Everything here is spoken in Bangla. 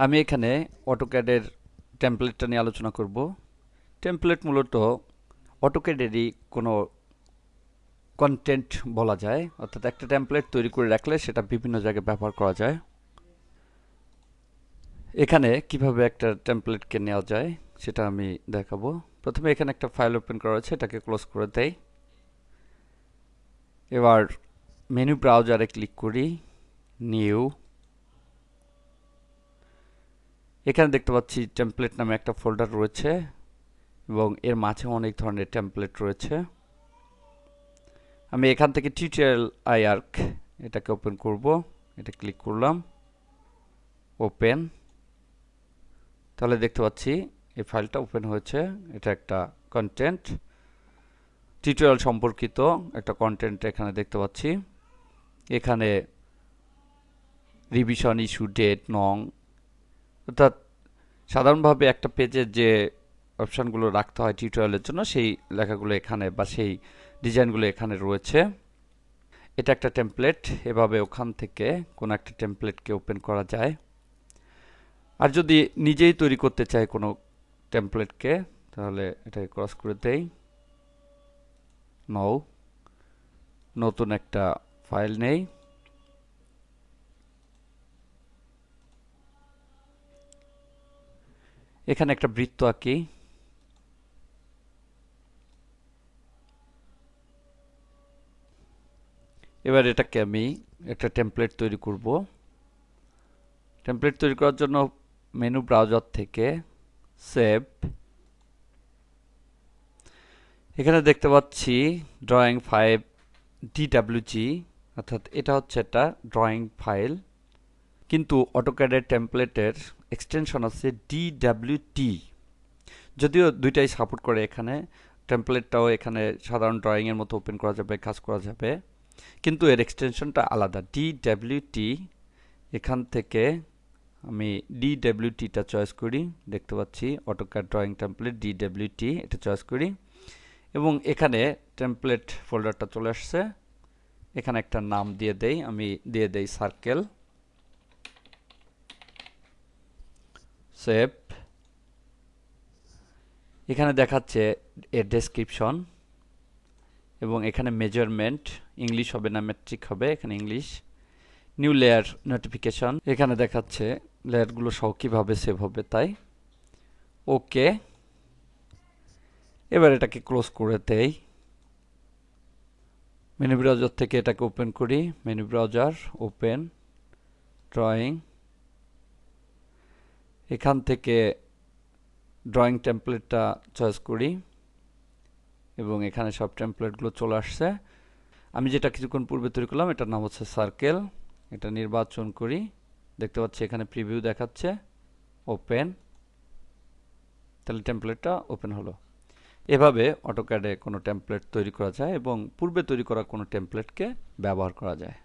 আমি এখানে অটোক্যাডের টেমপ্লেটটা নিয়ে আলোচনা করব। টেমপ্লেট মূলত অটোক্যাডেরই কোনো কন্টেন্ট বলা যায়, অর্থাৎ একটা টেমপ্লেট তৈরি করে রাখলে সেটা বিভিন্ন জায়গায় ব্যবহার করা যায়। এখানে কিভাবে একটা টেমপ্লেটকে নেওয়া যায় সেটা আমি দেখাবো। প্রথমে এখানে একটা ফাইল ওপেন করা আছে, এটাকে ক্লোজ করে দেই। এবার মেনু ব্রাউজারে ক্লিক করি, নিউ। এখানে দেখতে পাচ্ছি টেমপ্লেট নামে একটা ফোল্ডার রয়েছে এবং এর মাঝে অনেক ধরনের টেমপ্লেট রয়েছে। আমি এখান থেকে টিউটোরিয়াল আইআর্ক এটাকে ওপেন করব। এটা ক্লিক করলাম, ওপেন। তাহলে দেখতে পাচ্ছি এই ফাইলটা ওপেন হয়েছে। এটা একটা কন্টেন্ট, টিউটোরিয়াল সম্পর্কিত একটা কন্টেন্ট এখানে দেখতে পাচ্ছি। এখানে রিভিশন, ইস্যু, ডেট, নং, অর্থাৎ সাধারণভাবে একটা পেজে যে অপশনগুলো রাখতে হয় টিউটোরিয়ালের জন্য সেই লেখাগুলো এখানে বা সেই ডিজাইনগুলো এখানে রয়েছে। এটা একটা টেমপ্লেট। এভাবে ওখান থেকে কোনো একটা টেমপ্লেটকে ওপেন করা যায়। আর যদি নিজেই তৈরি করতে চাই কোনো টেমপ্লেটকে, তাহলে এটাকে ক্রস করে দেই, নও, নতুন একটা ফাইল নেই। এখানে একটা বৃত্ত আঁকি। এবার এটাকে আমি একটা টেমপ্লেট তৈরি করব। টেমপ্লেট তৈরি করার জন্য মেনু ব্রাউজার থেকে সেভ। এখানে দেখতে পাচ্ছি ড্রয়িং 5 ডিডব্লিউজি, অর্থাৎ এটা হচ্ছে একটা ড্রয়িং ফাইল। কিন্তু অটোক্যাডের টেমপ্লেটের এক্সটেনশন আছে ডিডব্লিউটি, যদিও দুইটাই সাপোর্ট করে। এখানে টেমপ্লেটটাও এখানে সাধারণ ড্রয়িং এর মতো ওপেন করা যাবে, কাজ করা যাবে, কিন্তু এর এক্সটেনশনটা আলাদা, ডিডব্লিউটি। এখান থেকে আমি ডিডব্লিউটিটা চয়েস করি। দেখতে পাচ্ছি অটোক্যাড ড্রয়িং টেমপ্লেট ডিডব্লিউটি, এটা চয়েস করি এবং এখানে টেমপ্লেট ফোল্ডারটা চলে আসছে। এখানে একটা নাম দিয়ে দেই, আমি দিয়ে দেই সার্কেল, সেভ। এখানে দেখাচ্ছে এর ডেসক্রিপশন এবং এখানে মেজারমেন্ট, ইংলিশ হবে না মেট্রিক হবে, এখানে ইংলিশ। নিউ লেয়ার নোটিফিকেশন, এখানে দেখাচ্ছে লেয়ারগুলো সহ কিভাবে সেভ হবে, তাই ওকে। এবার এটাকে ক্লোজ করে দেই। মেনু ব্রাউজার থেকে এটাকে ওপেন করি, মেনু ব্রাউজার, ওপেন, ড্রয়িং। এখান থেকে ড্রয়িং টেমপ্লেটটা চয়েস করি এবং এখানে সব টেমপ্লেটগুলো চলে আসছে। আমি যেটা কিছুক্ষণ পূর্বে তৈরি করলাম এটার নাম হচ্ছে সার্কেল। এটা নির্বাচন করি, দেখতে পাচ্ছি এখানে প্রিভিউ দেখাচ্ছে, ওপেন। তাহলে টেমপ্লেটটা ওপেন হলো। এভাবে অটোক্যাডে কোনো টেমপ্লেট তৈরি করা যায় এবং পূর্বে তৈরি করা কোনো টেমপ্লেটকে ব্যবহার করা যায়।